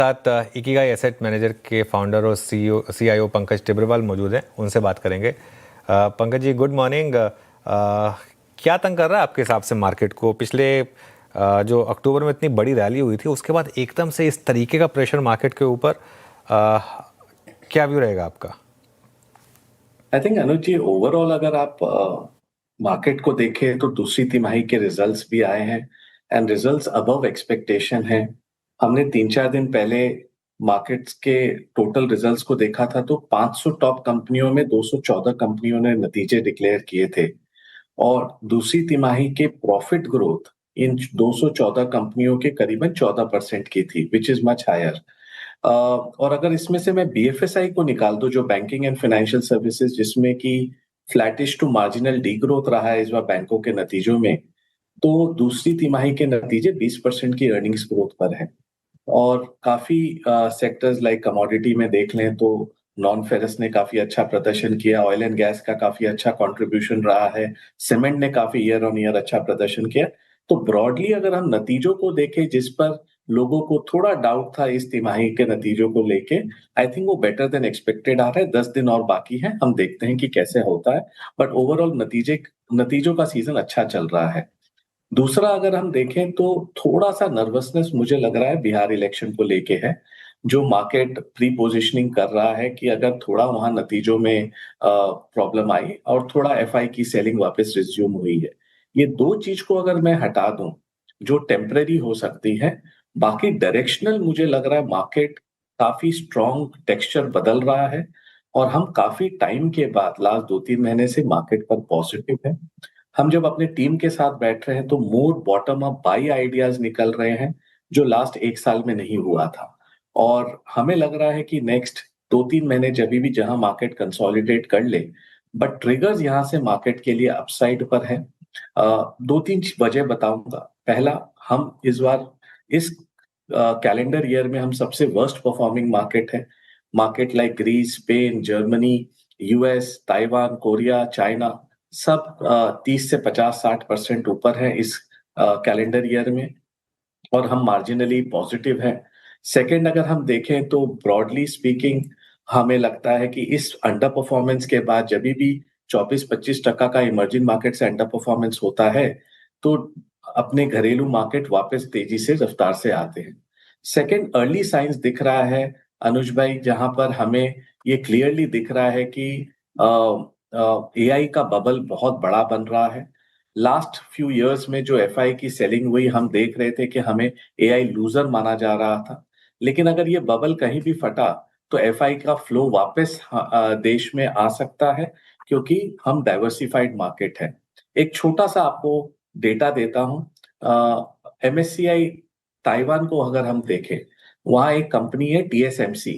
साथ Ikigai asset manager के founder और सीईओ पंकज टिब्रवाल मौजूद हैं, उनसे बात करेंगे। Pankaj ji, good morning. क्या तंग कर रहा है आपके हिसाब से मार्केट को? पिछले जो अक्टूबर में इतनी बड़ी रैली हुई थी, उसके बाद एकदम से इस तरीके का प्रेशर मार्केट के ऊपर, क्या व्यू रहेगा आपका? I think Anuj ji, overall अगर आप मार्केट को देखें तो दूसरी तिमाही के रिजल्ट्स भी आए हैं एंड रिजल्ट्स अबव एक्सपेक्टेशन है। हमने 3-4 दिन पहले मार्केट्स के टोटल रिजल्ट्स को देखा था तो 500 टॉप कंपनियों में 214 कंपनियों ने नतीजे डिक्लेयर किए थे और दूसरी तिमाही के प्रॉफिट ग्रोथ इन 214 कंपनियों के करीबन 14% की थी, विच इज मच हायर। और अगर इसमें से मैं बीएफएसआई को निकाल दूं, जो बैंकिंग एंड फाइनेंशियल सर्विसेज, जिसमें कि flattish to marginal degrowth रहा है इस बार बैंकों के नतीजों में, तो दूसरी तिमाही के नतीजे 20% की अर्निंग्स ग्रोथ पर है। और काफी सेक्टर्स लाइक कमोडिटी में देख लें तो नॉन फेरस ने काफी अच्छा प्रदर्शन किया, ऑयल एंड गैस का काफी अच्छा कंट्रीब्यूशन रहा है, सीमेंट ने काफी ईयर ऑन ईयर अच्छा प्रदर्शन किया। तो ब्रॉडली अगर हम नतीजों को देखें, जिस पर लोगों को थोड़ा डाउट था इस तिमाही के नतीजों को लेके, आई थिंक वो बेटर देन एक्सपेक्टेड आ रहा है। 10 दिन और बाकी है, हम देखते हैं कि कैसे होता है, बट ओवरऑल नतीजों का सीजन अच्छा चल रहा है। दूसरा अगर हम देखें तो थोड़ा सा नर्वसनेस मुझे लग रहा है बिहार इलेक्शन को लेके है, जो मार्केट प्री पोजिशनिंग कर रहा है कि अगर थोड़ा वहां नतीजों में प्रॉब्लम आई और थोड़ा एफआई की सेलिंग वापस रिज्यूम हुई है, ये दो चीज को अगर मैं हटा दूं जो टेम्परेरी हो सकती है, बाकी डायरेक्शनल मुझे लग रहा है मार्केट काफी स्ट्रॉन्ग टेक्सचर बदल रहा है और हम काफी टाइम के बाद लास्ट 2-3 महीने से मार्केट पर पॉजिटिव है। हम जब अपने टीम के साथ बैठ रहे हैं तो मोर बॉटम अप बाई आइडियाज निकल रहे हैं, जो लास्ट 1 साल में नहीं हुआ था। और हमें लग रहा है कि नेक्स्ट 2-3 महीने जब भी जहां मार्केट कंसोलिडेट कर ले, बट ट्रिगर्स यहां से मार्केट के लिए अपसाइड पर है। 2-3 वजह बताऊंगा। पहला, हम इस बार इस कैलेंडर ईयर में हम सबसे वर्स्ट परफॉर्मिंग मार्केट है। Market like Greece, Spain, Germany, US, Taiwan, Korea, China, सब 30 से 50-60% ऊपर है इस कैलेंडर ईयर में, और हम मार्जिनली पॉजिटिव हैं। सेकंड, अगर हम देखें तो ब्रॉडली स्पीकिंग हमें लगता है कि इस अंडर परफॉर्मेंस के बाद जब भी 24-25% का इमर्जिंग मार्केट से अंडर परफॉर्मेंस होता है तो अपने घरेलू मार्केट वापस तेजी से रफ्तार से आते हैं। सेकंड, अर्ली साइंस दिख रहा है अनुज भाई, जहां पर हमें ये क्लियरली दिख रहा है कि एआई का बबल बहुत बड़ा बन रहा है। लास्ट फ्यू इयर्स में जो एफआई की सेलिंग हुई, हम देख रहे थे कि हमें एआई लूजर माना जा रहा था, लेकिन अगर ये बबल कहीं भी फटा तो एफआई का फ्लो वापस देश में आ सकता है, क्योंकि हम डाइवर्सिफाइड मार्केट है। एक छोटा सा आपको डेटा देता हूं। एमएससीआई ताइवान को अगर हम देखें, वहां एक कंपनी है टीएसएमसी,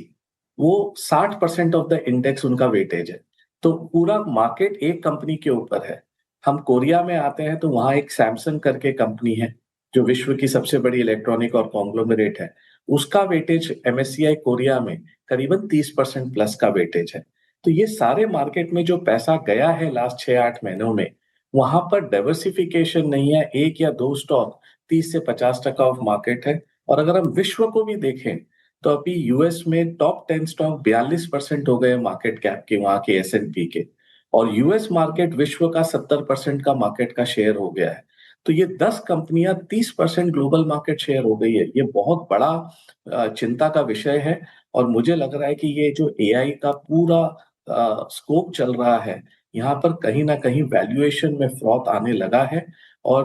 वो 60% ऑफ द इंडेक्स उनका वेटेज है। तो पूरा मार्केट एक कंपनी के ऊपर है। हम कोरिया में आते हैं तो वहां एक सैमसंग करके कंपनी है, जो विश्व की सबसे बड़ी इलेक्ट्रॉनिक और कॉन्ग्लोमरेट है। उसका वेटेज एमएससीआई कोरिया में करीबन 30% प्लस का वेटेज है। तो ये सारे मार्केट में जो पैसा गया है लास्ट 6-8 महीनों में, वहां पर डाइवर्सिफिकेशन नहीं है। एक या दो स्टॉक 30 से 50% ऑफ मार्केट है। और अगर हम विश्व को भी देखें तो अभी यूएस में टॉप 10 स्टॉक 42% हो गए मार्केट कैप के, वहां के एसएनपी के। और यूएस मार्केट विश्व का 70% का मार्केट का शेयर हो गया है। तो ये 10 कंपनियां 30% ग्लोबल मार्केट शेयर हो गई है। ये बहुत बड़ा चिंता का विषय है। और मुझे लग रहा है कि ये जो एआई का पूरा स्कोप चल रहा है, यहाँ पर कहीं ना कहीं वैल्यूएशन में फ्रॉथ आने लगा है, और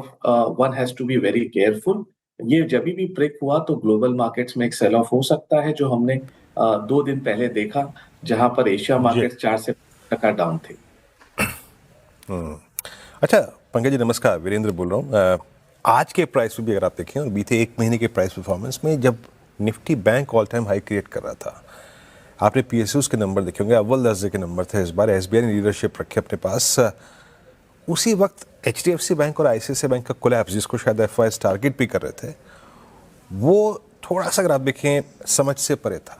one has to be very careful. ये जब भी ब्रेक हुआ तो ग्लोबल मार्केट्स में एक सेल ऑफ हो सकता है, जो हमने 2 दिन पहले देखा, जहां पर एशिया जी। मार्केट 4% डाउन थे। अच्छा पंकज जी, नमस्कार। वीरेंद्र बोल रहा हूँ। आज के प्राइस में भी अगर आप देखें और बीते एक महीने के प्राइस परफॉर्मेंस में, जब Nifty bank all time high create कर रहा था, आपने पीएसयूज के नंबर देखे होंगे, अव्वल दर्जे के नंबर थे इस बार। एसबीआई ने लीडरशिप रखी अपने पास। उसी वक्त एचडीएफसी बैंक और आईसीआईसीआई बैंक का कोलैप्स, जिसको शायद एफआईएस टारगेट भी कर रहे थे, वो थोड़ा सा अगर आप देखें समझ से परे था।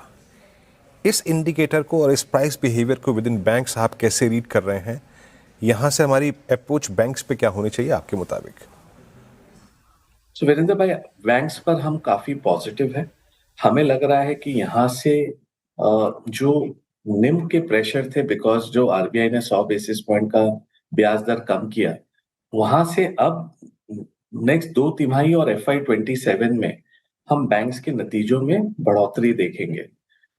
इस इंडिकेटर को और इस प्राइस बिहेवियर को विद इन बैंक्स आप कैसे रीड कर रहे हैं? यहाँ से हमारी अप्रोच बैंक्स पे क्या होनी चाहिए आपके मुताबिक? वीरेंद्र भाई, बैंक्स पर हम काफी पॉजिटिव है। हमें लग रहा है कि यहाँ से जो निम के प्रेशर थे बिकॉज जो आरबीआई ने 100 बेसिस पॉइंट का ब्याज दर कम किया, वहां से अब नेक्स्ट 2 तिमाही और FY 27 में हम बैंक्स के नतीजों में बढ़ोतरी देखेंगे।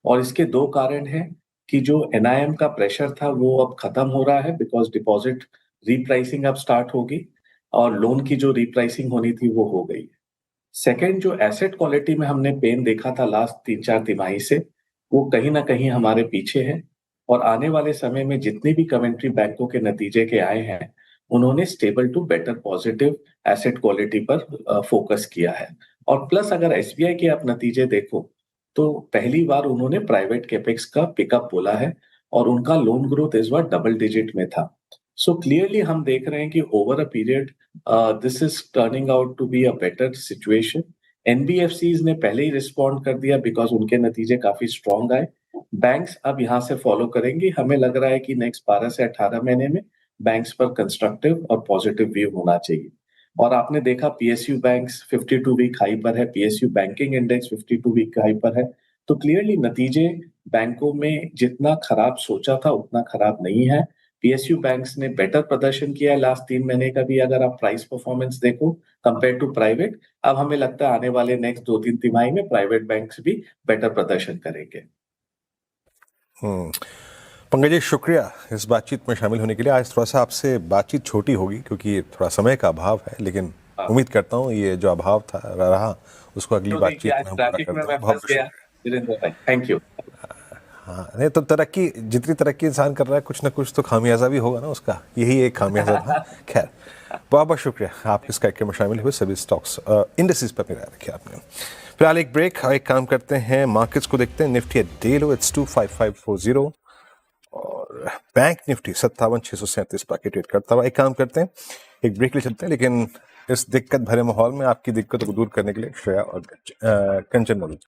और इसके 2 कारण हैं कि जो एनआईएम का प्रेशर था वो अब खत्म हो रहा है बिकॉज डिपॉजिट रीप्राइसिंग अब स्टार्ट होगी और लोन की जो रीप्राइसिंग होनी थी वो हो गई। सेकंड, जो एसेट क्वालिटी में हमने पेन देखा था लास्ट 3-4 तिमाही से, वो कहीं न कहीं हमारे पीछे है और आने वाले समय में जितनी भी कमेंट्री बैंकों के नतीजे के आए हैं, उन्होंने stable to better positive asset quality पर फोकस किया है। और प्लस अगर एसबीआई के आप नतीजे देखो, तो पहली बार उन्होंने प्राइवेट कैपेक्स का पिकअप बोला है और उनका लोन ग्रोथ इस बार डबल डिजिट में था। सो क्लियरली हम देख रहे हैं कि over a period this is turning out to be a better situation. NBFCs ने पहले ही रिस्पॉन्ड कर दिया बिकॉज उनके नतीजे काफी स्ट्रांग आए। बैंक्स अब यहाँ से फॉलो करेंगे। हमें लग रहा है कि नेक्स्ट 12 से 18 महीने में बैंक्स पर कंस्ट्रक्टिव और पॉजिटिव व्यू होना चाहिए। और आपने देखा पीएसयू बैंक्स 52 वीक हाई पर है, PSU banking index 52 week high पर है। तो क्लियरली नतीजे बैंकों में जितना खराब सोचा था उतना खराब नहीं है। पीएसयू बैंक्स ने बेटर प्रदर्शन किया है लास्ट 3 महीने का भी अगर आप प्राइस परफॉर्मेंस देखो कंपेयर टू प्राइवेट। अब हमें लगता है आने वाले नेक्स्ट 2-3 तिमाही में प्राइवेट बैंक्स भी बेटर प्रदर्शन करेंगे। पंकज जी, शुक्रिया इस बातचीत में शामिल होने के लिए। आज थोड़ा सा आपसे बातचीत छोटी होगी क्योंकि थोड़ा समय का अभाव है, लेकिन हाँ, उम्मीद करता हूँ ये जो अभाव था रहा उसको अगली तो देखिए बातचीत आज में हम पूरा ट्रैफिक में करते मैं हैं। बहुत फंस बहुत गया। शुक्रिया। वीरेंद्र भाई, थैंक यू। हाँ, नहीं तो तरक्की, जितनी तरक्की इंसान कर रहा है कुछ ना कुछ तो खामियाजा भी होगा ना उसका, यही एक खामियाजा था। खैर, बहुत बहुत शुक्रिया आप इस कार्यक्रम में शामिल हुए। सभी स्टॉक्स इंडस्ट्रीज पर निगाह रखी आपने। फिलहाल एक ब्रेक, एक काम करते हैं, मार्केट्स को देखते हैं। निफ्टी डे लो इट्स 25540 और बैंक निफ्टी 57,637 पर ट्रेड करता हुआ। एक काम करते हैं, एक ब्रेक ले चलते हैं, लेकिन इस दिक्कत भरे माहौल में आपकी दिक्कतों को दूर करने के लिए श्रेया और कंचन मौजूद।